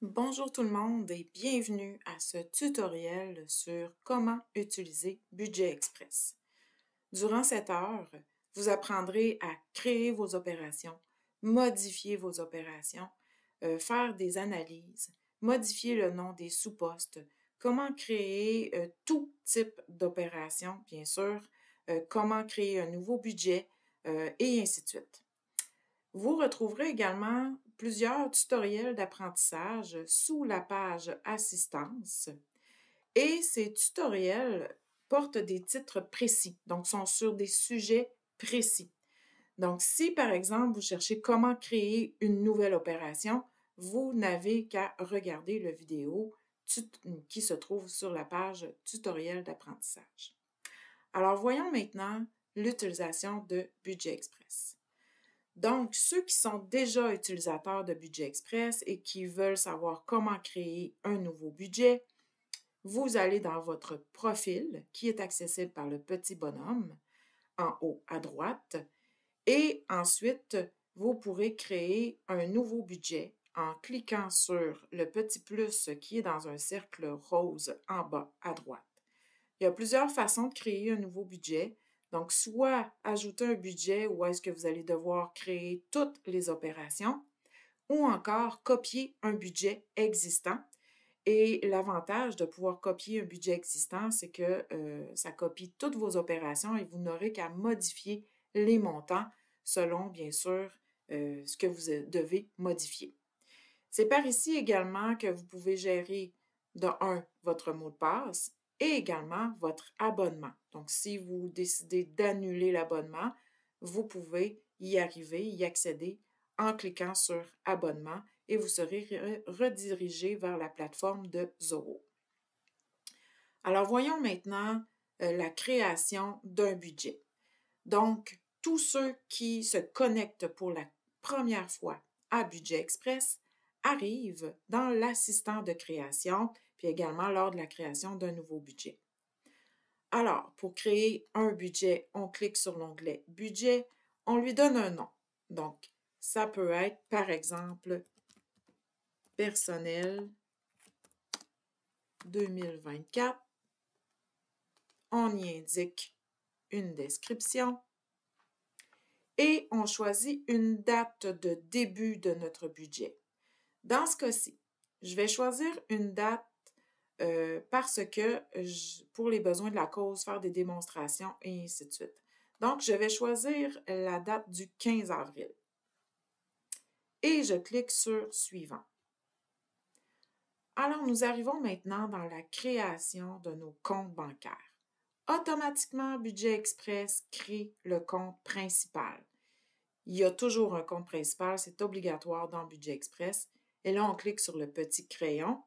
Bonjour tout le monde et bienvenue à ce tutoriel sur comment utiliser Budget Express. Durant cette heure, vous apprendrez à créer vos opérations, modifier vos opérations, faire des analyses, modifier le nom des sous-postes, comment créer tout type d'opération, bien sûr, comment créer un nouveau budget et ainsi de suite. Vous retrouverez également plusieurs tutoriels d'apprentissage sous la page Assistance et ces tutoriels portent des titres précis, donc sont sur des sujets précis. Donc, si par exemple vous cherchez comment créer une nouvelle opération, vous n'avez qu'à regarder la vidéo qui se trouve sur la page tutoriel d'apprentissage. Alors, voyons maintenant l'utilisation de Budget Express. Donc, ceux qui sont déjà utilisateurs de Budget Express et qui veulent savoir comment créer un nouveau budget, vous allez dans votre profil qui est accessible par le petit bonhomme en haut à droite et ensuite, vous pourrez créer un nouveau budget en cliquant sur le petit plus qui est dans un cercle rose en bas à droite. Il y a plusieurs façons de créer un nouveau budget. Donc, soit ajouter un budget où est-ce que vous allez devoir créer toutes les opérations ou encore copier un budget existant. Et l'avantage de pouvoir copier un budget existant, c'est que ça copie toutes vos opérations et vous n'aurez qu'à modifier les montants selon, bien sûr, ce que vous devez modifier. C'est par ici également que vous pouvez gérer, de un, votre mot de passe et également votre abonnement. Donc, si vous décidez d'annuler l'abonnement, vous pouvez y arriver, y accéder en cliquant sur Abonnement et vous serez redirigé vers la plateforme de Zoho. Alors, voyons maintenant la création d'un budget. Donc, tous ceux qui se connectent pour la première fois à Budget Express arrivent dans l'assistant de création, puis également lors de la création d'un nouveau budget. Alors, pour créer un budget, on clique sur l'onglet Budget, on lui donne un nom. Donc, ça peut être, par exemple, Personnel 2024. On y indique une description et on choisit une date de début de notre budget. Dans ce cas-ci, je vais choisir une date parce que pour les besoins de la cause, faire des démonstrations et ainsi de suite. Donc, je vais choisir la date du 15 avril et je clique sur Suivant. Alors, nous arrivons maintenant dans la création de nos comptes bancaires. Automatiquement, Budget Express crée le compte principal. Il y a toujours un compte principal, c'est obligatoire dans Budget Express. Et là, on clique sur le petit crayon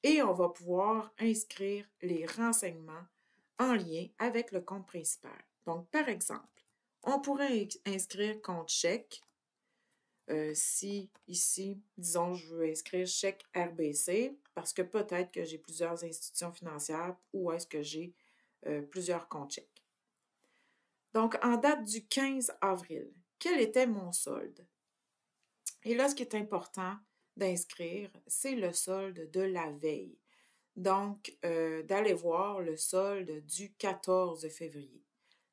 et on va pouvoir inscrire les renseignements en lien avec le compte principal. Donc, par exemple, on pourrait inscrire compte chèque. Si ici, disons, je veux inscrire chèque RBC, parce que peut-être que j'ai plusieurs institutions financières ou est-ce que j'ai plusieurs comptes chèques. Donc, en date du 15 avril, quel était mon solde? Et là, ce qui est important d'inscrire, c'est le solde de la veille. Donc, d'aller voir le solde du 14 février.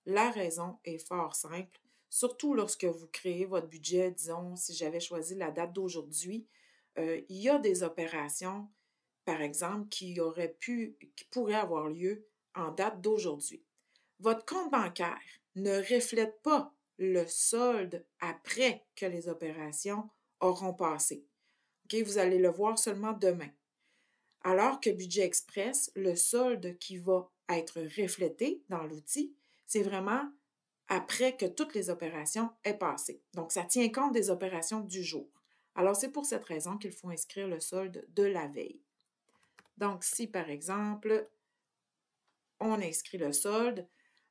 La raison est fort simple, surtout lorsque vous créez votre budget, disons, si j'avais choisi la date d'aujourd'hui, il y a des opérations, par exemple, qui pourraient avoir lieu en date d'aujourd'hui. Votre compte bancaire ne reflète pas le solde après que les opérations auront passé. Okay? Vous allez le voir seulement demain. Alors que Budget Express, le solde qui va être reflété dans l'outil, c'est vraiment après que toutes les opérations aient passé. Donc, ça tient compte des opérations du jour. Alors, c'est pour cette raison qu'il faut inscrire le solde de la veille. Donc, si par exemple, on inscrit le solde,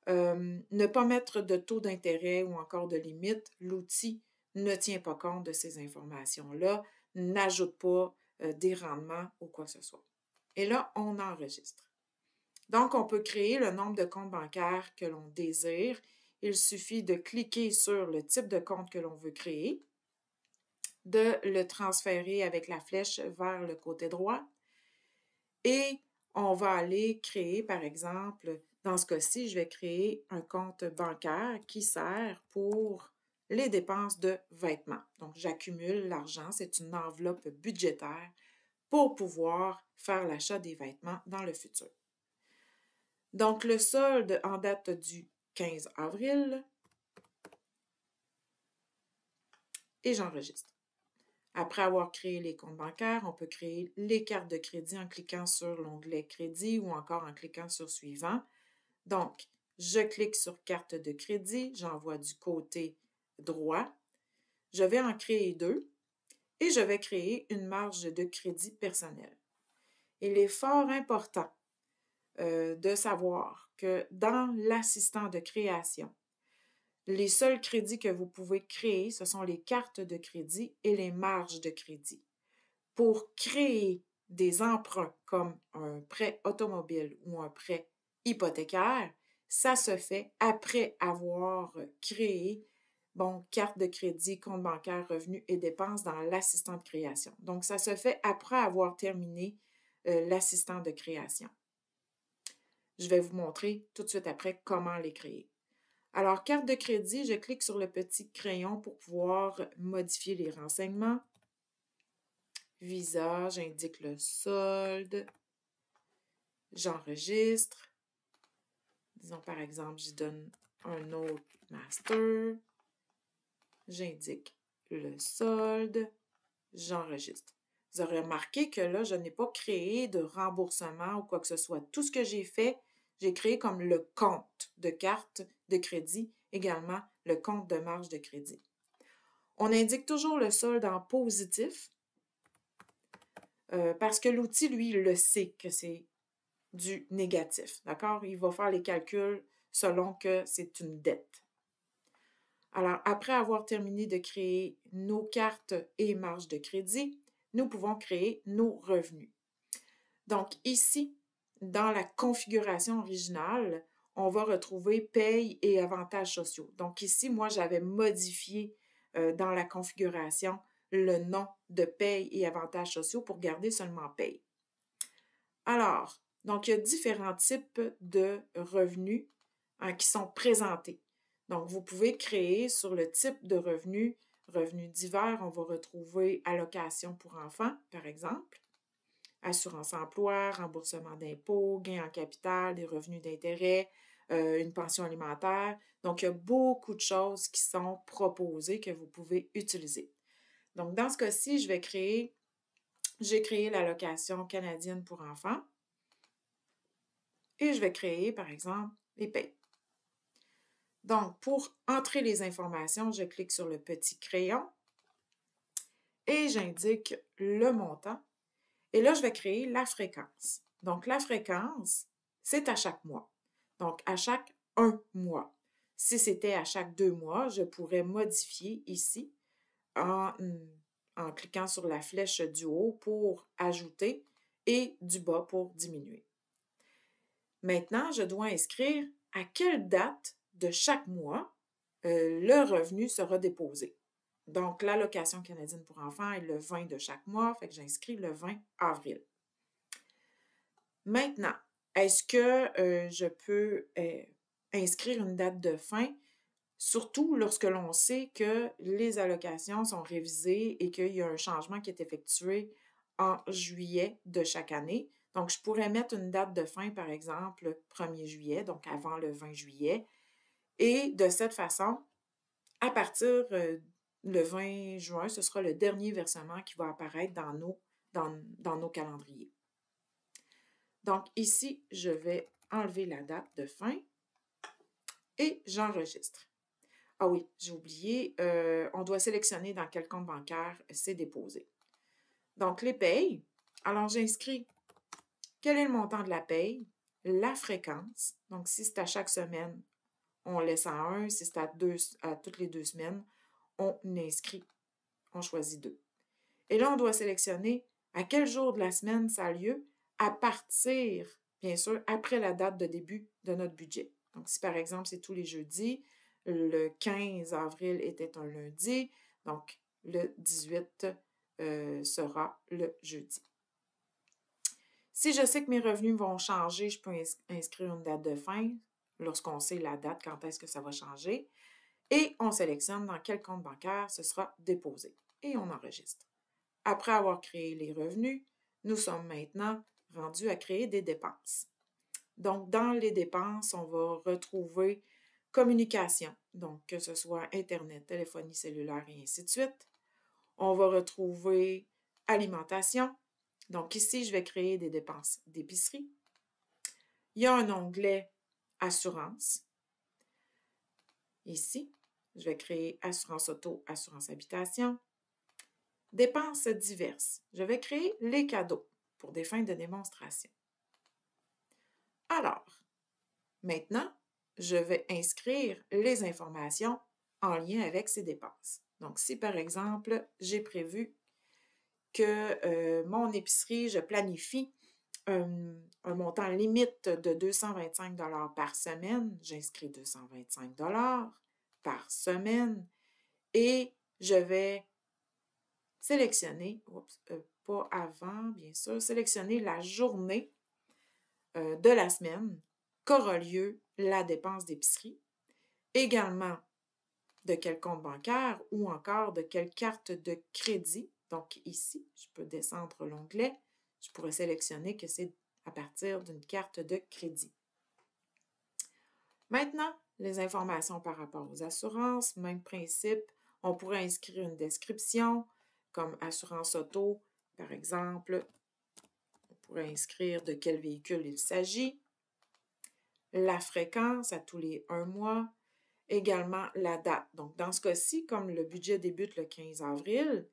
ne pas mettre de taux d'intérêt ou encore de limite, l'outil ne tient pas compte de ces informations-là, n'ajoute pas des rendements ou quoi que ce soit. Et là, on enregistre. Donc, on peut créer le nombre de comptes bancaires que l'on désire. Il suffit de cliquer sur le type de compte que l'on veut créer de le transférer avec la flèche vers le côté droit. Et on va aller créer, par exemple, dans ce cas-ci, je vais créer un compte bancaire qui sert pour les dépenses de vêtements. Donc, j'accumule l'argent, c'est une enveloppe budgétaire pour pouvoir faire l'achat des vêtements dans le futur. Donc, le solde en date du 15 avril, et j'enregistre. Après avoir créé les comptes bancaires, on peut créer les cartes de crédit en cliquant sur l'onglet Crédit ou encore en cliquant sur Suivant. Donc, je clique sur Carte de crédit, j'envoie du côté droit. Je vais en créer 2 et je vais créer une marge de crédit personnelle. Il est fort important de savoir que dans l'assistant de création, les seuls crédits que vous pouvez créer, ce sont les cartes de crédit et les marges de crédit. Pour créer des emprunts comme un prêt automobile ou un prêt hypothécaire, ça se fait après avoir créé, carte de crédit, compte bancaire, revenus et dépenses dans l'assistant de création. Donc, ça se fait après avoir terminé l'assistant de création. Je vais vous montrer tout de suite après comment les créer. Alors, carte de crédit, je clique sur le petit crayon pour pouvoir modifier les renseignements. Visa, j'indique le solde. J'enregistre. Disons par exemple, j'y donne un autre master. J'indique le solde. J'enregistre. Vous aurez remarqué que là, je n'ai pas créé de remboursement ou quoi que ce soit. Tout ce que j'ai fait, j'ai créé comme le compte de carte de crédit, également le compte de marge de crédit. On indique toujours le solde en positif parce que l'outil, lui, il le sait que c'est du négatif, d'accord? Il va faire les calculs selon que c'est une dette. Alors, après avoir terminé de créer nos cartes et marges de crédit, nous pouvons créer nos revenus. Donc, ici, dans la configuration originale, on va retrouver paye et avantages sociaux. Donc, ici, moi, j'avais modifié dans la configuration le nom de paye et avantages sociaux pour garder seulement paye. Alors, donc, il y a différents types de revenus qui sont présentés. Donc, vous pouvez créer sur le type de revenus divers, on va retrouver allocation pour enfants, par exemple, assurance emploi, remboursement d'impôts, gain en capital, des revenus d'intérêt, une pension alimentaire. Donc, il y a beaucoup de choses qui sont proposées que vous pouvez utiliser. Donc, dans ce cas-ci, j'ai créé l'allocation canadienne pour enfants et je vais créer, par exemple, les payes. Donc, pour entrer les informations, je clique sur le petit crayon et j'indique le montant. Et là, je vais créer la fréquence. Donc, la fréquence, c'est à chaque mois. Donc, à chaque 1 mois. Si c'était à chaque 2 mois, je pourrais modifier ici en cliquant sur la flèche du haut pour ajouter et du bas pour diminuer. Maintenant, je dois inscrire à quelle date de chaque mois le revenu sera déposé. Donc, l'allocation canadienne pour enfants est le 20 de chaque mois, fait que j'inscris le 20 avril. Maintenant, est-ce que je peux inscrire une date de fin, surtout lorsque l'on sait que les allocations sont révisées et qu'il y a un changement qui est effectué en juillet de chaque année. Donc, je pourrais mettre une date de fin, par exemple, le 1er juillet, donc avant le 20 juillet. Et de cette façon, à partir le 20 juin, ce sera le dernier versement qui va apparaître dans nos calendriers. Donc, ici, je vais enlever la date de fin et j'enregistre. Ah oui, j'ai oublié, on doit sélectionner dans quel compte bancaire c'est déposé. Donc, les payes. Alors, j'inscris quel est le montant de la paye, la fréquence. Donc, si c'est à chaque semaine, on laisse à 1. Si c'est à toutes les 2 semaines, on inscrit, on choisit 2. Et là, on doit sélectionner à quel jour de la semaine ça a lieu à partir, bien sûr, après la date de début de notre budget. Donc, si par exemple, c'est tous les jeudis, le 15 avril était un lundi, donc le 18 sera le jeudi. Si je sais que mes revenus vont changer, je peux inscrire une date de fin lorsqu'on sait la date, quand est-ce que ça va changer. Et on sélectionne dans quel compte bancaire ce sera déposé. Et on enregistre. Après avoir créé les revenus, nous sommes maintenant rendus à créer des dépenses. Donc, dans les dépenses, on va retrouver communication, donc que ce soit Internet, téléphonie cellulaire et ainsi de suite. On va retrouver alimentation. Donc ici, je vais créer des dépenses d'épicerie. Il y a un onglet assurance. Ici, je vais créer assurance auto, assurance habitation. Dépenses diverses. Je vais créer les cadeaux pour des fins de démonstration. Alors, maintenant, je vais inscrire les informations en lien avec ces dépenses. Donc, si par exemple, j'ai prévu que mon épicerie, je planifie un montant limite de 225 $ par semaine, j'inscris 225 $ par semaine et je vais sélectionner, pas avant, bien sûr, sélectionner la journée de la semaine qu'aura lieu la dépense d'épicerie, également de quel compte bancaire ou encore de quelle carte de crédit. Donc ici, je peux descendre l'onglet, je pourrais sélectionner que c'est à partir d'une carte de crédit. Maintenant, les informations par rapport aux assurances, même principe, on pourrait inscrire une description comme assurance auto, par exemple. On pourrait inscrire de quel véhicule il s'agit, la fréquence à tous les 1 mois, également la date. Donc, dans ce cas-ci, comme le budget débute le 15 avril,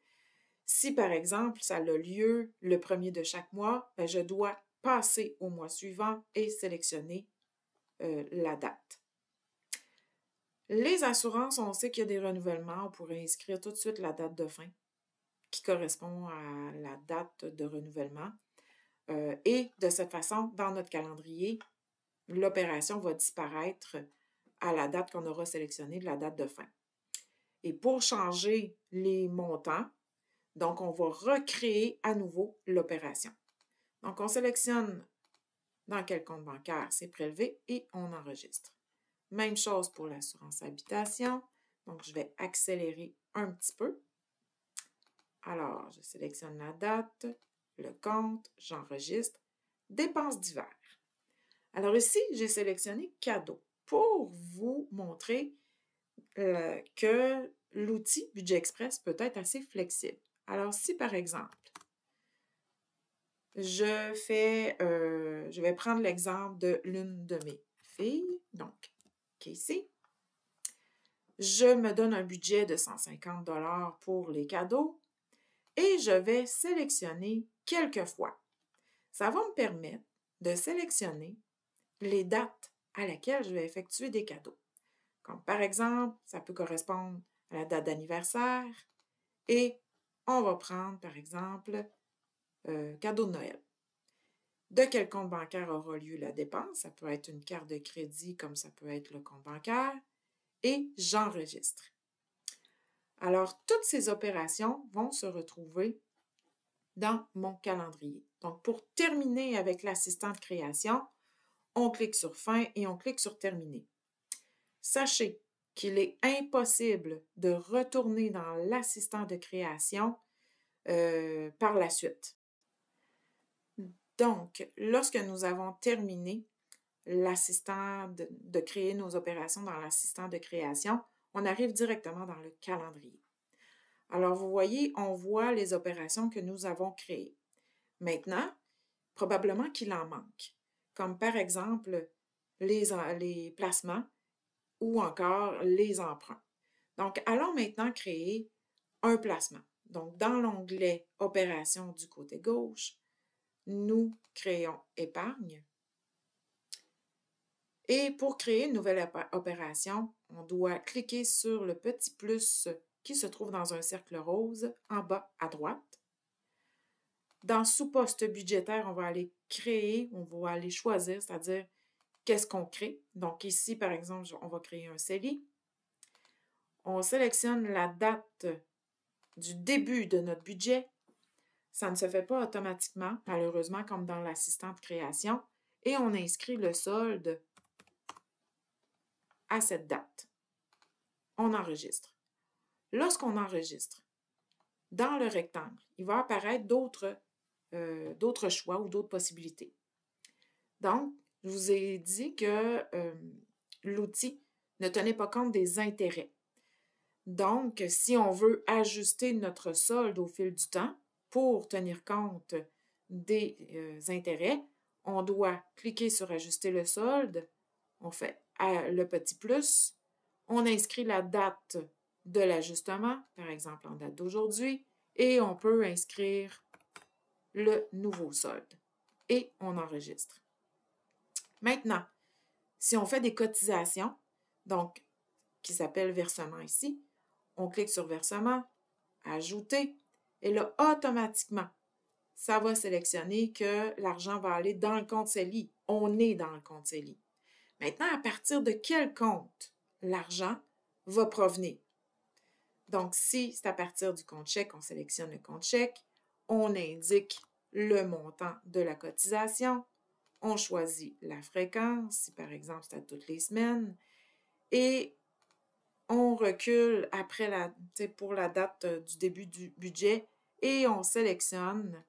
si par exemple, ça a lieu le 1er de chaque mois, je dois passer au mois suivant et sélectionner la date. Les assurances, on sait qu'il y a des renouvellements. On pourrait inscrire tout de suite la date de fin qui correspond à la date de renouvellement. Et de cette façon, dans notre calendrier, l'opération va disparaître à la date qu'on aura sélectionnée de la date de fin. Et pour changer les montants, donc on va recréer à nouveau l'opération. Donc on sélectionne dans quel compte bancaire c'est prélevé et on enregistre. Même chose pour l'assurance habitation. Donc je vais accélérer un petit peu. Alors, je sélectionne la date, le compte, j'enregistre, dépenses divers. Alors ici, j'ai sélectionné cadeau pour vous montrer que l'outil Budget Express peut être assez flexible. Alors si par exemple, je vais prendre l'exemple de l'une de mes filles, donc Casey. Je me donne un budget de 150 $ pour les cadeaux et je vais sélectionner quelques fois. Ça va me permettre de sélectionner les dates à laquelle je vais effectuer des cadeaux. Comme par exemple, ça peut correspondre à la date d'anniversaire et on va prendre par exemple cadeau de Noël. De quel compte bancaire aura lieu la dépense? Ça peut être une carte de crédit comme ça peut être le compte bancaire et j'enregistre. Alors, toutes ces opérations vont se retrouver dans mon calendrier. Donc, pour terminer avec l'assistant de création, on clique sur Fin et on clique sur Terminer. Sachez qu'il est impossible de retourner dans l'assistant de création par la suite. Donc, lorsque nous avons terminé l'assistant de créer nos opérations dans l'assistant de création, on arrive directement dans le calendrier. Alors, vous voyez, on voit les opérations que nous avons créées. Maintenant, probablement qu'il en manque, comme par exemple les placements ou encore les emprunts. Donc, allons maintenant créer un placement. Donc, dans l'onglet « Opérations » du côté gauche, nous créons « Épargne ». Et pour créer une nouvelle opération, on doit cliquer sur le petit plus qui se trouve dans un cercle rose en bas à droite. Dans sous-poste budgétaire, on va aller créer, on va aller choisir, c'est-à-dire qu'est-ce qu'on crée. Donc ici, par exemple, on va créer un CELI. On sélectionne la date du début de notre budget, ça ne se fait pas automatiquement, malheureusement, comme dans l'assistant de création, et on inscrit le solde à cette date. On enregistre. Lorsqu'on enregistre, dans le rectangle, il va apparaître d'autres choix ou d'autres possibilités. Donc, je vous ai dit que l'outil ne tenait pas compte des intérêts. Donc, si on veut ajuster notre solde au fil du temps pour tenir compte des intérêts, on doit cliquer sur Ajuster le solde, on fait le petit plus, on inscrit la date de l'ajustement, par exemple en date d'aujourd'hui, et on peut inscrire le nouveau solde et on enregistre. Maintenant, si on fait des cotisations, donc qui s'appelle versement ici, on clique sur versement, ajouter, et là, automatiquement, ça va sélectionner que l'argent va aller dans le compte CELI. On est dans le compte CELI. Maintenant, à partir de quel compte l'argent va provenir? Donc, si c'est à partir du compte chèque, on sélectionne le compte chèque, on indique le montant de la cotisation, on choisit la fréquence, si par exemple c'est à toutes les semaines, et on recule après pour la date du début du budget et on sélectionne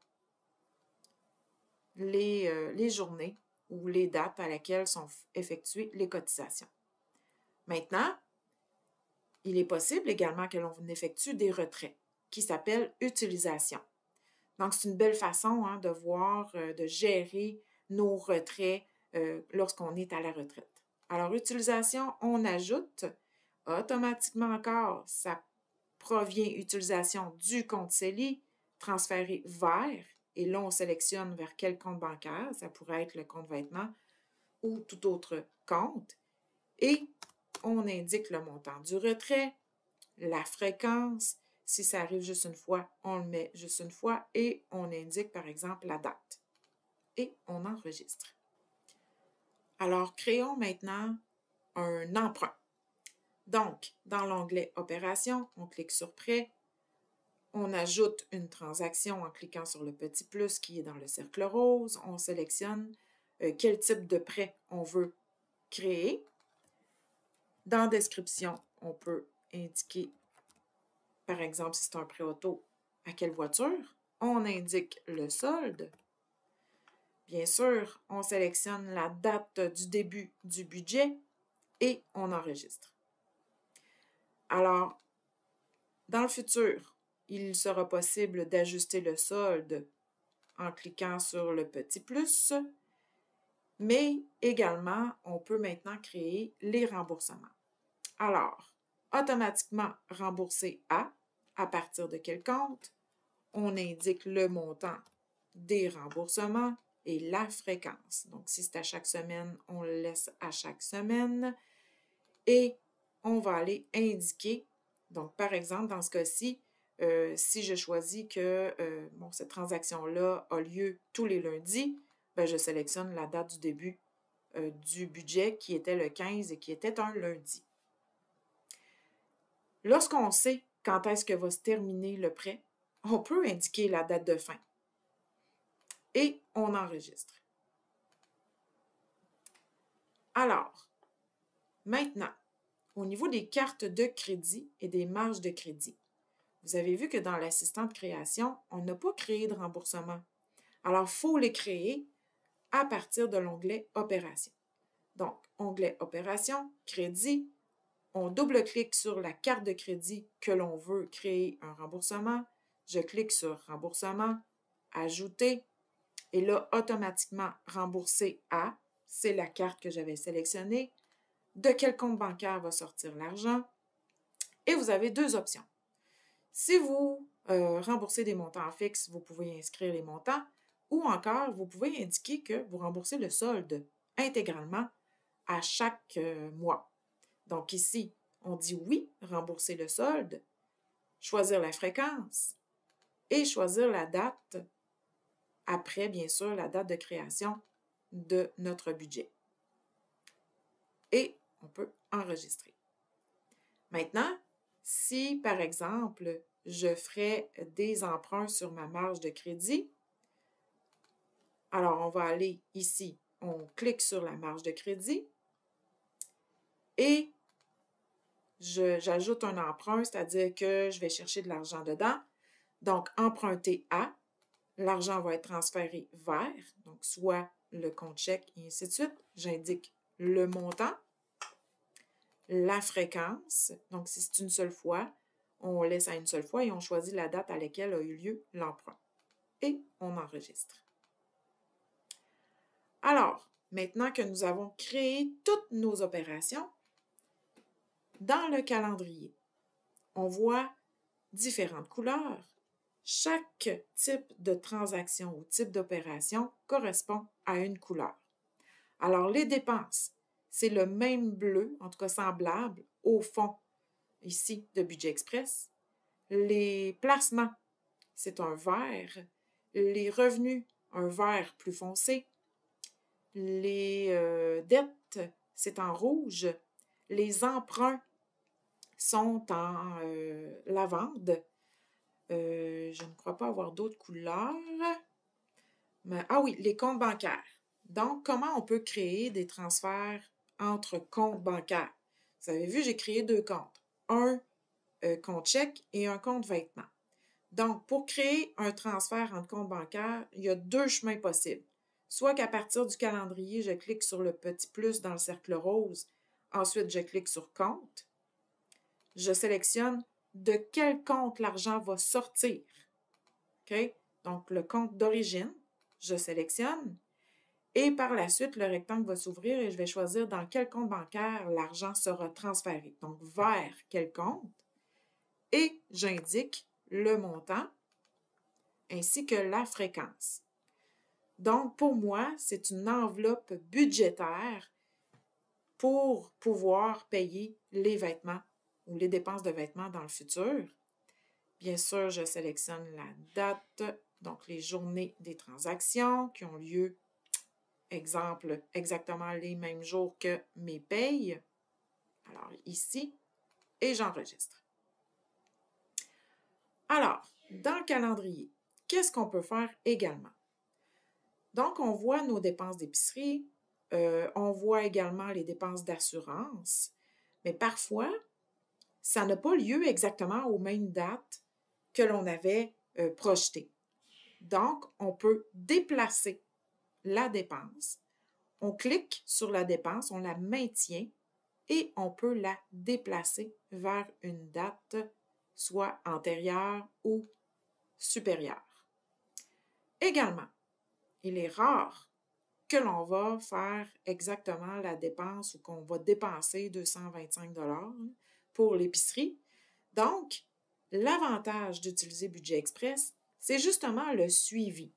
les journées ou les dates à laquelle sont effectuées les cotisations. Maintenant, il est possible également que l'on effectue des retraits qui s'appellent utilisation. Donc, c'est une belle façon de voir, de gérer nos retraits lorsqu'on est à la retraite. Alors, utilisation, on ajoute automatiquement encore, ça provient utilisation du compte CELI, transféré vers, et là, on sélectionne vers quel compte bancaire, ça pourrait être le compte vêtements ou tout autre compte, et on indique le montant du retrait, la fréquence, si ça arrive juste une fois, on le met juste une fois, et on indique par exemple la date, et on enregistre. Alors, créons maintenant un emprunt. Donc, dans l'onglet Opérations, on clique sur Prêt. On ajoute une transaction en cliquant sur le petit plus qui est dans le cercle rose. On sélectionne quel type de prêt on veut créer. Dans Description, on peut indiquer, par exemple, si c'est un prêt auto, à quelle voiture. On indique le solde. Bien sûr, on sélectionne la date du début du budget et on enregistre. Alors, dans le futur, il sera possible d'ajuster le solde en cliquant sur le petit plus, mais également, on peut maintenant créer les remboursements. Alors, automatiquement rembourser à partir de quel compte? On indique le montant des remboursements et la fréquence. Donc, si c'est à chaque semaine, on le laisse à chaque semaine. Et on va aller indiquer, donc par exemple, dans ce cas-ci, si je choisis que cette transaction-là a lieu tous les lundis, ben, je sélectionne la date du début du budget qui était le 15 et qui était un lundi. Lorsqu'on sait quand est-ce que va se terminer le prêt, on peut indiquer la date de fin et on enregistre. Alors, maintenant, au niveau des cartes de crédit et des marges de crédit, vous avez vu que dans l'assistant de création, on n'a pas créé de remboursement. Alors, il faut les créer à partir de l'onglet Opérations. Donc, onglet Opérations, Crédit, on double-clique sur la carte de crédit que l'on veut créer un remboursement. Je clique sur Remboursement, Ajouter, et là, automatiquement, Rembourser à, c'est la carte que j'avais sélectionnée. De quel compte bancaire va sortir l'argent? Et vous avez deux options. Si vous remboursez des montants fixes, vous pouvez inscrire les montants ou encore, vous pouvez indiquer que vous remboursez le solde intégralement à chaque mois. Donc ici, on dit oui, rembourser le solde, choisir la fréquence et choisir la date après, bien sûr, la date de création de notre budget. Et on peut enregistrer. Maintenant, si, par exemple, je ferai des emprunts sur ma marge de crédit. Alors, on va aller ici, on clique sur la marge de crédit et j'ajoute un emprunt, c'est-à-dire que je vais chercher de l'argent dedans. Donc, emprunter à, l'argent va être transféré vers, donc soit le compte chèque et ainsi de suite. J'indique le montant, la fréquence, donc si c'est une seule fois, on laisse à une seule fois et on choisit la date à laquelle a eu lieu l'emprunt. Et on enregistre. Alors, maintenant que nous avons créé toutes nos opérations, dans le calendrier, on voit différentes couleurs. Chaque type de transaction ou type d'opération correspond à une couleur. Alors, les dépenses, c'est le même bleu, en tout cas semblable, au fond, ici, de Budget Express. Les placements, c'est un vert. Les revenus, un vert plus foncé. Les dettes, c'est en rouge. Les emprunts sont en lavande. Je ne crois pas avoir d'autres couleurs. Mais, ah oui, les comptes bancaires. Donc, comment on peut créer des transferts entre comptes bancaires? Vous avez vu, j'ai créé deux comptes. Un compte chèque et un compte vêtements. Donc, pour créer un transfert entre comptes bancaires, il y a deux chemins possibles. Soit qu'à partir du calendrier, je clique sur le petit plus dans le cercle rose. Ensuite, je clique sur compte. Je sélectionne de quel compte l'argent va sortir. OK? Donc, le compte d'origine, je sélectionne. Et par la suite, le rectangle va s'ouvrir et je vais choisir dans quel compte bancaire l'argent sera transféré. Donc, vers quel compte. Et j'indique le montant ainsi que la fréquence. Donc, pour moi, c'est une enveloppe budgétaire pour pouvoir payer les vêtements ou les dépenses de vêtements dans le futur. Bien sûr, je sélectionne la date, donc les journées des transactions qui ont lieu, exemple, exactement les mêmes jours que mes payes. Alors, ici, et j'enregistre. Alors, dans le calendrier, qu'est-ce qu'on peut faire également? Donc, on voit nos dépenses d'épicerie, on voit également les dépenses d'assurance, mais parfois, ça n'a pas lieu exactement aux mêmes dates que l'on avait projetées. Donc, on peut déplacer la dépense. On clique sur la dépense, on la maintient et on peut la déplacer vers une date soit antérieure ou supérieure. Également, il est rare que l'on va faire exactement la dépense ou qu'on va dépenser 225 $ pour l'épicerie. Donc, l'avantage d'utiliser Budget Express, c'est justement le suivi.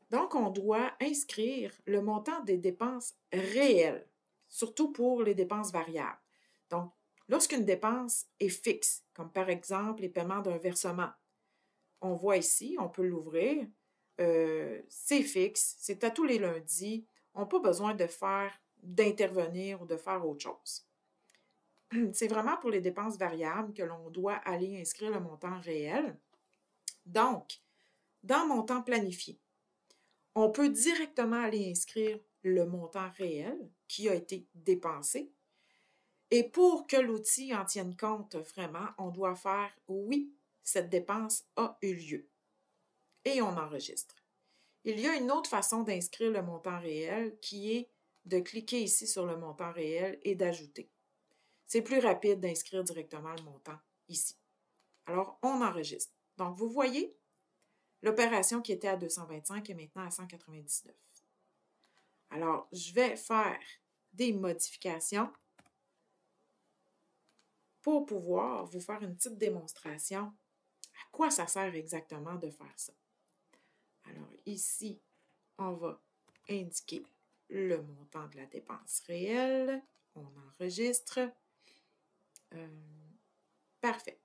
Donc, on doit inscrire le montant des dépenses réelles, surtout pour les dépenses variables. Donc, lorsqu'une dépense est fixe, comme par exemple les paiements d'un versement, on voit ici, on peut l'ouvrir, c'est fixe, c'est à tous les lundis, on n'a pas besoin d'intervenir ou de faire autre chose. C'est vraiment pour les dépenses variables que l'on doit aller inscrire le montant réel. Donc, dans montant planifié, on peut directement aller inscrire le montant réel qui a été dépensé. Et pour que l'outil en tienne compte vraiment, on doit faire « Oui, cette dépense a eu lieu » et on enregistre. Il y a une autre façon d'inscrire le montant réel qui est de cliquer ici sur le montant réel et d'ajouter. C'est plus rapide d'inscrire directement le montant ici. Alors, on enregistre. Donc, vous voyez, l'opération qui était à 225 est maintenant à 199. Alors, je vais faire des modifications pour pouvoir vous faire une petite démonstration à quoi ça sert exactement de faire ça. Alors, ici, on va indiquer le montant de la dépense réelle. On enregistre. Parfait.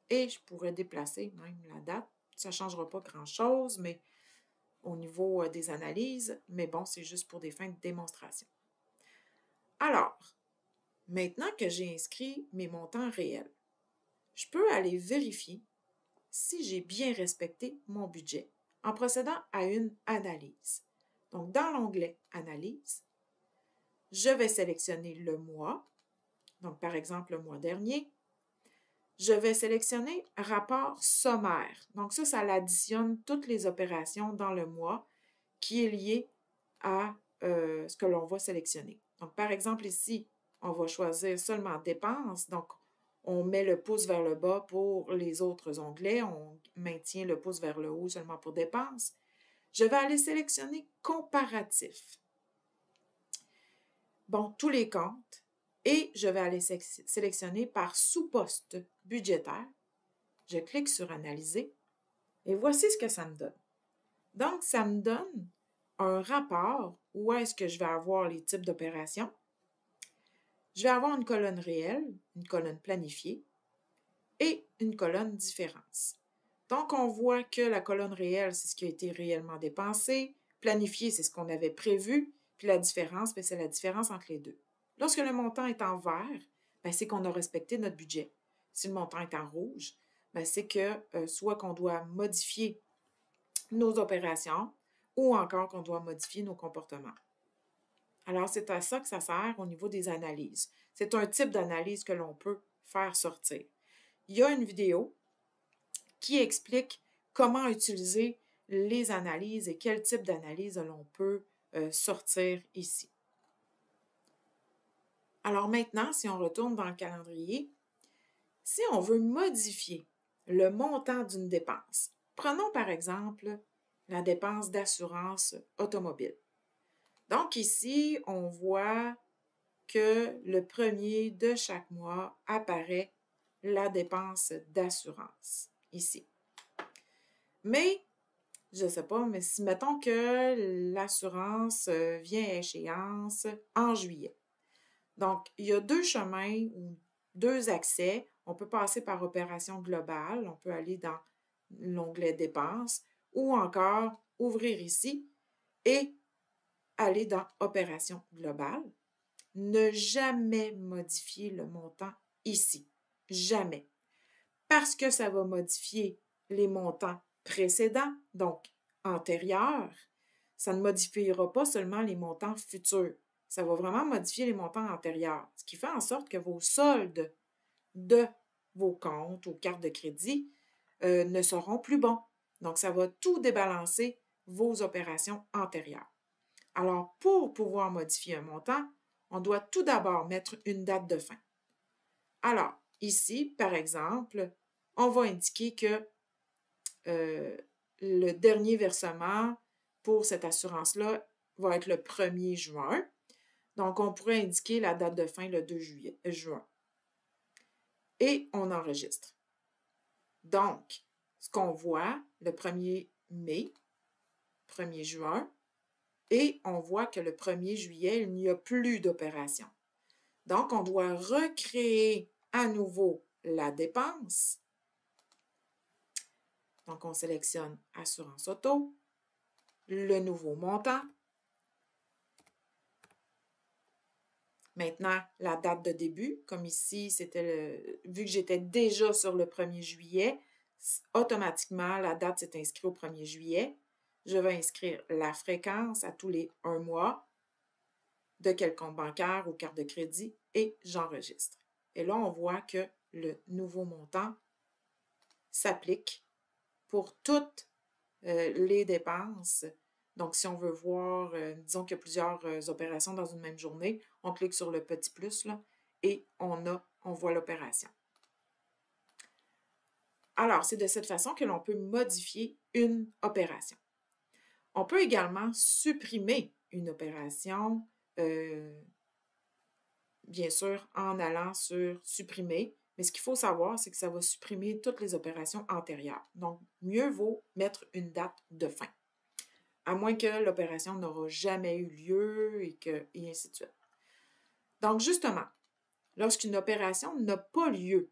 Et je pourrais déplacer même la date. Ça ne changera pas grand-chose, mais au niveau des analyses, mais bon, c'est juste pour des fins de démonstration. Alors, maintenant que j'ai inscrit mes montants réels, je peux aller vérifier si j'ai bien respecté mon budget en procédant à une analyse. Donc, dans l'onglet « Analyse », je vais sélectionner le mois, donc par exemple le mois dernier. Je vais sélectionner « Rapport sommaire ». Donc ça l'additionne toutes les opérations dans le mois qui est lié à ce que l'on va sélectionner. Donc, par exemple, ici, on va choisir seulement « Dépenses ». Donc, on met le pouce vers le bas pour les autres onglets. On maintient le pouce vers le haut seulement pour « Dépenses ». Je vais aller sélectionner « Comparatif ». Bon, tous les comptes. Et je vais aller sélectionner par sous-poste budgétaire. Je clique sur « Analyser » et voici ce que ça me donne. Donc, ça me donne un rapport où est-ce que je vais avoir les types d'opérations. Je vais avoir une colonne réelle, une colonne planifiée et une colonne différence. Donc, on voit que la colonne réelle, c'est ce qui a été réellement dépensé. Planifié, c'est ce qu'on avait prévu. Puis la différence, c'est la différence entre les deux. Lorsque le montant est en vert, c'est qu'on a respecté notre budget. Si le montant est en rouge, c'est que soit qu'on doit modifier nos opérations ou encore qu'on doit modifier nos comportements. Alors, c'est à ça que ça sert au niveau des analyses. C'est un type d'analyse que l'on peut faire sortir. Il y a une vidéo qui explique comment utiliser les analyses et quel type d'analyse l'on peut sortir ici. Alors maintenant, si on retourne dans le calendrier, si on veut modifier le montant d'une dépense, prenons par exemple la dépense d'assurance automobile. Donc ici, on voit que le premier de chaque mois apparaît la dépense d'assurance, ici. Mais, je ne sais pas, mais si mettons que l'assurance vient à échéance en juillet. Donc, il y a deux chemins ou deux accès. On peut passer par opération globale, on peut aller dans l'onglet dépenses ou encore ouvrir ici et aller dans opération globale. Ne jamais modifier le montant ici. Jamais. Parce que ça va modifier les montants précédents, donc antérieurs. Ça ne modifiera pas seulement les montants futurs. Ça va vraiment modifier les montants antérieurs, ce qui fait en sorte que vos soldes de vos comptes ou cartes de crédit ne seront plus bons. Donc, ça va tout débalancer vos opérations antérieures. Alors, pour pouvoir modifier un montant, on doit tout d'abord mettre une date de fin. Alors, ici, par exemple, on va indiquer que le dernier versement pour cette assurance-là va être le 1er juin. Donc, on pourrait indiquer la date de fin le 2 juin. Et on enregistre. Donc, ce qu'on voit, le 1er mai, 1er juin, et on voit que le 1er juillet, il n'y a plus d'opération. Donc, on doit recréer à nouveau la dépense. Donc, on sélectionne Assurance auto, le nouveau montant. Maintenant, la date de début, comme ici, vu que j'étais déjà sur le 1er juillet, automatiquement, la date s'est inscrite au 1er juillet. Je vais inscrire la fréquence à tous les 1 mois, de quel compte bancaire ou carte de crédit, et j'enregistre. Et là, on voit que le nouveau montant s'applique pour toutes les dépenses. Donc, si on veut voir, disons qu'il y a plusieurs opérations dans une même journée, on clique sur le petit plus là, et on voit l'opération. Alors, c'est de cette façon que l'on peut modifier une opération. On peut également supprimer une opération, bien sûr, en allant sur « Supprimer ». Mais ce qu'il faut savoir, c'est que ça va supprimer toutes les opérations antérieures. Donc, mieux vaut mettre une date de fin, à moins que l'opération n'aura jamais eu lieu et ainsi de suite. Donc, justement, lorsqu'une opération n'a pas lieu,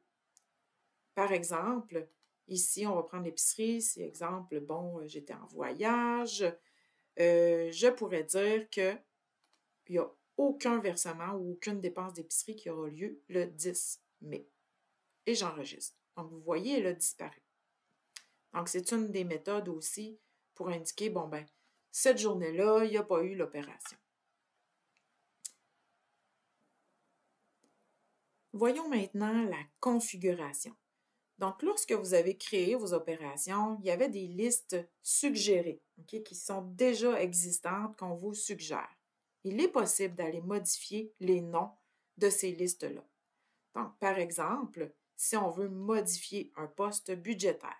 par exemple, ici, on va prendre l'épicerie, c'est exemple, bon, j'étais en voyage, je pourrais dire qu'il n'y a aucun versement ou aucune dépense d'épicerie qui aura lieu le 10 mai. Et j'enregistre. Donc, vous voyez, elle a disparu. Donc, c'est une des méthodes aussi pour indiquer, bon, ben, cette journée-là, il n'y a pas eu l'opération. Voyons maintenant la configuration. Donc, lorsque vous avez créé vos opérations, il y avait des listes suggérées, qui sont déjà existantes, qu'on vous suggère. Il est possible d'aller modifier les noms de ces listes-là. Donc, par exemple, si on veut modifier un poste budgétaire.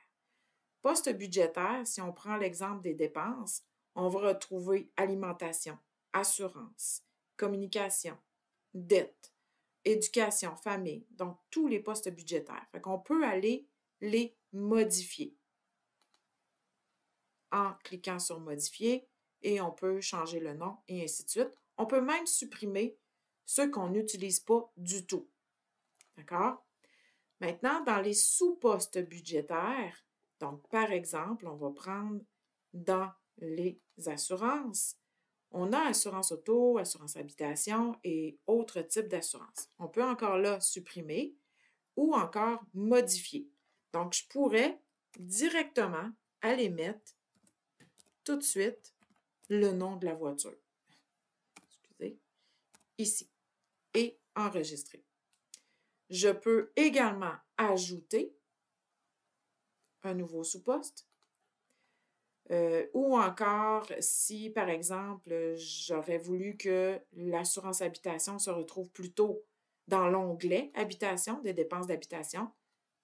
Poste budgétaire, si on prend l'exemple des dépenses, on va retrouver alimentation, assurance, communication, dette, éducation, famille, donc tous les postes budgétaires. Fait qu'on peut aller les modifier en cliquant sur modifier et on peut changer le nom et ainsi de suite. On peut même supprimer ceux qu'on n'utilise pas du tout. D'accord? Maintenant, dans les sous-postes budgétaires, donc par exemple, on va prendre dans les assurances, on a assurance auto, assurance habitation et autres types d'assurances. On peut encore là supprimer ou encore modifier. Donc, je pourrais directement aller mettre tout de suite le nom de la voiture. Excusez, ici. Et enregistrer. Je peux également ajouter un nouveau sous-poste. Ou encore, si, par exemple, j'aurais voulu que l'assurance habitation se retrouve plutôt dans l'onglet Habitation, des dépenses d'habitation,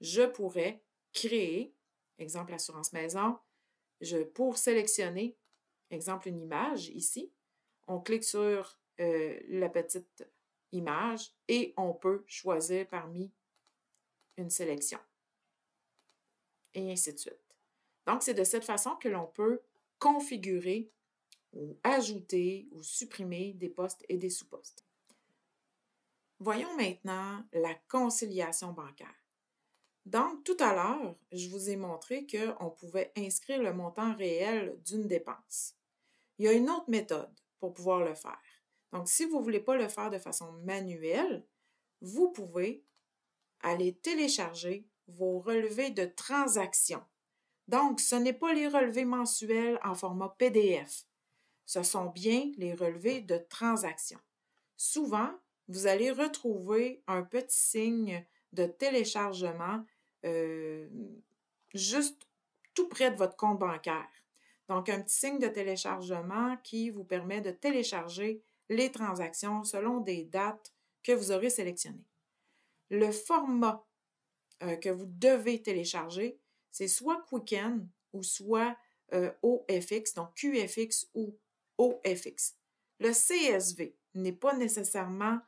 je pourrais créer, exemple, assurance maison, pour sélectionner, exemple, une image ici, on clique sur la petite image et on peut choisir parmi une sélection. Et ainsi de suite. Donc, c'est de cette façon que l'on peut configurer ou ajouter ou supprimer des postes et des sous-postes. Voyons maintenant la conciliation bancaire. Donc, tout à l'heure, je vous ai montré qu'on pouvait inscrire le montant réel d'une dépense. Il y a une autre méthode pour pouvoir le faire. Donc, si vous ne voulez pas le faire de façon manuelle, vous pouvez aller télécharger vos relevés de transactions. Donc, ce n'est pas les relevés mensuels en format PDF. Ce sont bien les relevés de transactions. Souvent, vous allez retrouver un petit signe de téléchargement juste tout près de votre compte bancaire. Donc, un petit signe de téléchargement qui vous permet de télécharger les transactions selon des dates que vous aurez sélectionnées. Le format que vous devez télécharger, c'est soit Quicken ou soit OFX, donc QFX ou OFX. Le CSV n'est pas nécessairement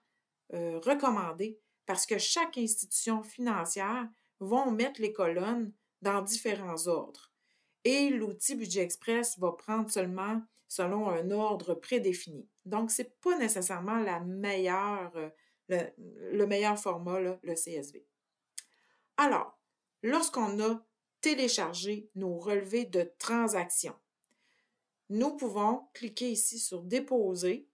recommandé parce que chaque institution financière va mettre les colonnes dans différents ordres. Et l'outil Budget Express va prendre seulement selon un ordre prédéfini. Donc, ce n'est pas nécessairement le meilleur format, là, le CSV. Alors, lorsqu'on a téléchargé nos relevés de transactions, nous pouvons cliquer ici sur Déposer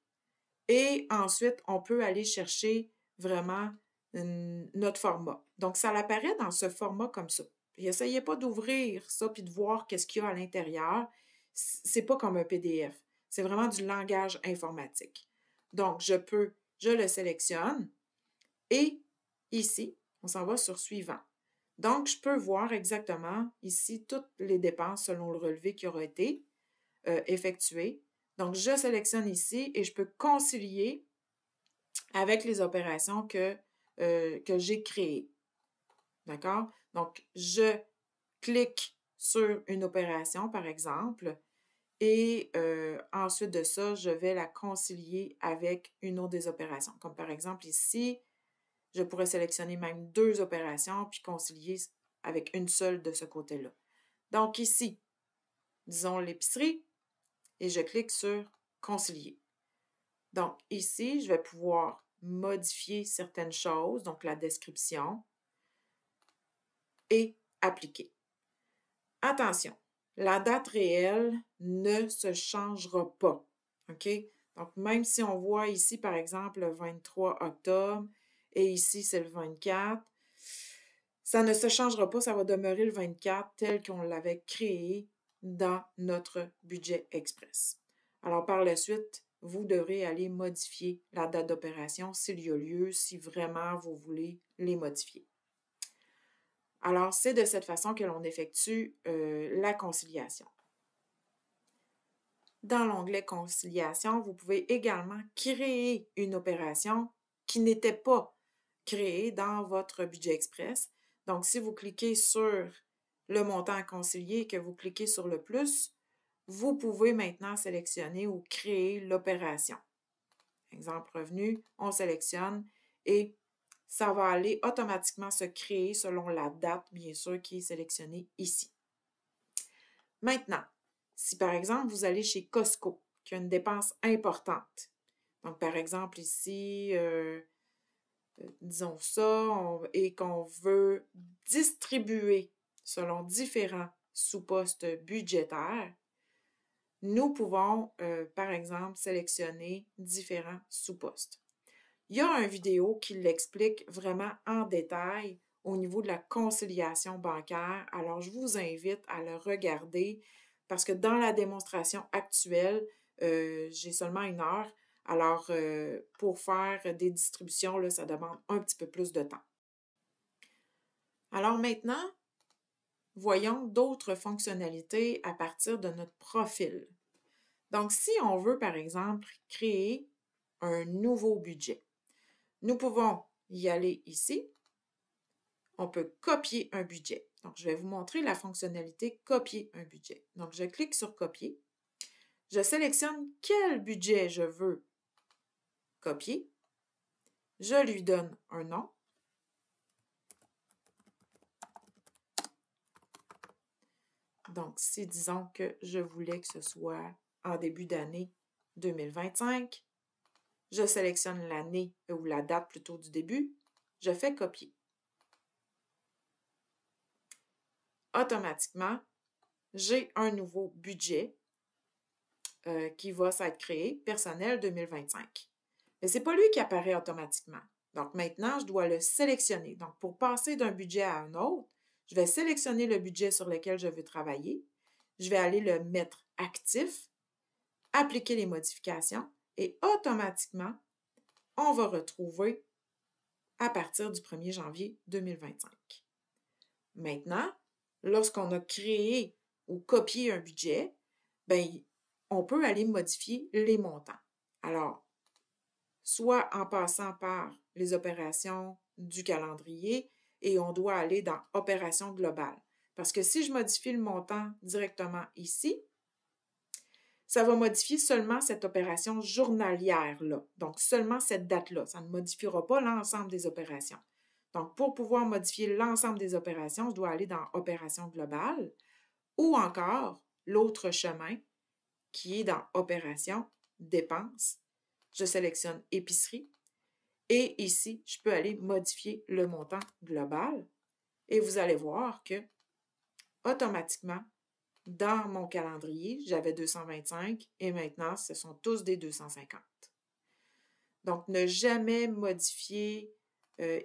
et ensuite, on peut aller chercher vraiment notre format. Donc, ça apparaît dans ce format comme ça. N'essayez pas d'ouvrir ça puis de voir qu'est-ce qu'il y a à l'intérieur. C'est pas comme un PDF. C'est vraiment du langage informatique. Donc, je le sélectionne et ici, on s'en va sur Suivant. Donc, je peux voir exactement ici toutes les dépenses selon le relevé qui aura été effectué. Donc, je sélectionne ici et je peux concilier avec les opérations que j'ai créées. D'accord? Donc, je clique sur une opération, par exemple, et ensuite de ça, je vais la concilier avec une autre des opérations. Comme par exemple ici, je pourrais sélectionner même 2 opérations puis concilier avec une seule de ce côté-là. Donc ici, disons l'épicerie, et je clique sur concilier. Donc ici, je vais pouvoir modifier certaines choses, donc la description, et appliquer. Attention, la date réelle ne se changera pas. OK? Donc, même si on voit ici, par exemple, le 23 octobre, et ici, c'est le 24, Ça ne se changera pas, ça va demeurer le 24 tel qu'on l'avait créé dans notre budget express. Alors, par la suite, vous devrez aller modifier la date d'opération s'il y a lieu, si vraiment vous voulez les modifier. Alors, c'est de cette façon que l'on effectue la conciliation. Dans l'onglet Conciliation, vous pouvez également créer une opération qui n'était pas créée dans votre budget express. Donc, si vous cliquez sur le montant à concilier et que vous cliquez sur le plus, vous pouvez maintenant sélectionner ou créer l'opération. Exemple revenu, on sélectionne et ça va aller automatiquement se créer selon la date, bien sûr, qui est sélectionnée ici. Maintenant, si par exemple, vous allez chez Costco, qui a une dépense importante, donc par exemple ici, disons ça, et qu'on veut distribuer selon différents sous-postes budgétaires, nous pouvons, par exemple, sélectionner différents sous-postes. Il y a une vidéo qui l'explique vraiment en détail au niveau de la conciliation bancaire. Alors, je vous invite à le regarder parce que dans la démonstration actuelle, j'ai seulement 1 heure. Alors, pour faire des distributions, là, ça demande un petit peu plus de temps. Alors maintenant, voyons d'autres fonctionnalités à partir de notre profil. Donc, si on veut, par exemple, créer un nouveau budget, nous pouvons y aller ici. On peut copier un budget. Donc, je vais vous montrer la fonctionnalité copier un budget. Donc, je clique sur copier. Je sélectionne quel budget je veux copier. Je lui donne un nom. Donc, si disons que je voulais que ce soit en début d'année 2025, je sélectionne l'année ou la date plutôt du début. Je fais copier. Automatiquement, j'ai un nouveau budget qui va s'être créé, personnel 2025. Mais ce n'est pas lui qui apparaît automatiquement. Donc maintenant, je dois le sélectionner. Donc pour passer d'un budget à un autre, je vais sélectionner le budget sur lequel je veux travailler. Je vais aller le mettre actif, appliquer les modifications et automatiquement, on va retrouver à partir du 1er janvier 2025. Maintenant, lorsqu'on a créé ou copié un budget, bien, on peut aller modifier les montants. Alors, soit en passant par les opérations du calendrier et on doit aller dans Opération globale. Parce que si je modifie le montant directement ici, ça va modifier seulement cette opération journalière-là. Donc, seulement cette date-là. Ça ne modifiera pas l'ensemble des opérations. Donc, pour pouvoir modifier l'ensemble des opérations, je dois aller dans Opération globale ou encore l'autre chemin qui est dans Opération dépenses. Je sélectionne épicerie et ici, je peux aller modifier le montant global et vous allez voir que automatiquement, dans mon calendrier, j'avais 225 et maintenant, ce sont tous des 250. Donc, ne jamais modifier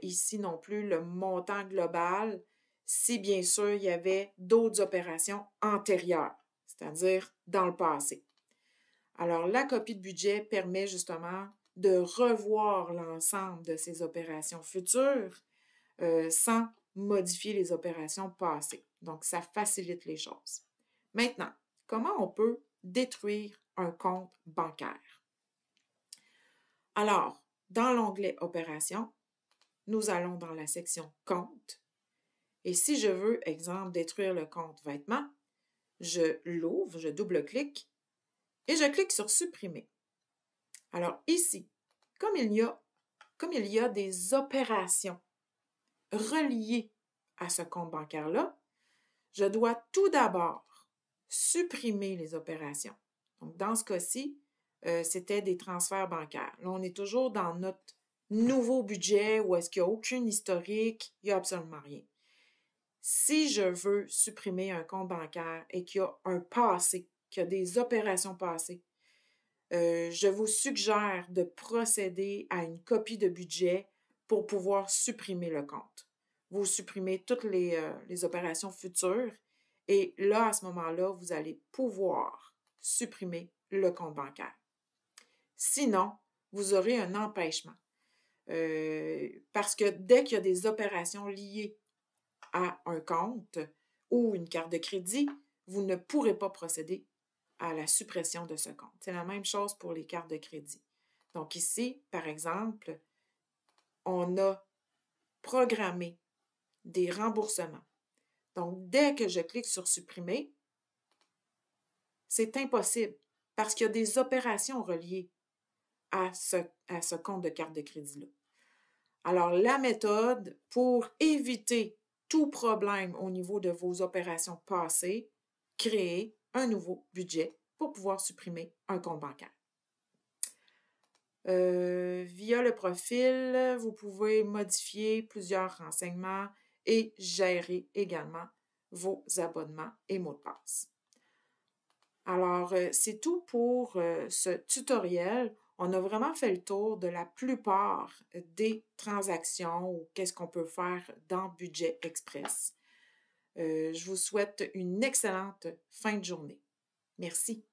ici non plus le montant global si bien sûr il y avait d'autres opérations antérieures, c'est-à-dire dans le passé. Alors, la copie de budget permet justement de revoir l'ensemble de ces opérations futures sans modifier les opérations passées. Donc, ça facilite les choses. Maintenant, comment on peut détruire un compte bancaire? Alors, dans l'onglet Opérations, nous allons dans la section Compte. Et si je veux, exemple, détruire le compte vêtements, je l'ouvre, je double-clique et je clique sur Supprimer. Alors ici, comme il y a des opérations reliées à ce compte bancaire-là, je dois tout d'abord supprimer les opérations. Donc, dans ce cas-ci, c'était des transferts bancaires. Là, on est toujours dans notre nouveau budget où est-ce qu'il n'y a aucune historique, il n'y a absolument rien. Si je veux supprimer un compte bancaire et qu'il y a un passé, qu'il y a des opérations passées, je vous suggère de procéder à une copie de budget pour pouvoir supprimer le compte. vous supprimez toutes les opérations futures et là, à ce moment-là, vous allez pouvoir supprimer le compte bancaire. Sinon, vous aurez un empêchement parce que dès qu'il y a des opérations liées à un compte ou une carte de crédit, vous ne pourrez pas procéder à la suppression de ce compte. C'est la même chose pour les cartes de crédit. Donc ici, par exemple, on a programmé des remboursements. Donc, dès que je clique sur supprimer, c'est impossible parce qu'il y a des opérations reliées à ce compte de carte de crédit-là. Alors, la méthode pour éviter tout problème au niveau de vos opérations passées, créer un nouveau budget pour pouvoir supprimer un compte bancaire. Via le profil, vous pouvez modifier plusieurs renseignements et gérer également vos abonnements et mots de passe. Alors, c'est tout pour ce tutoriel. On a vraiment fait le tour de la plupart des transactions ou qu'est-ce qu'on peut faire dans Budget Express. Je vous souhaite une excellente fin de journée. Merci.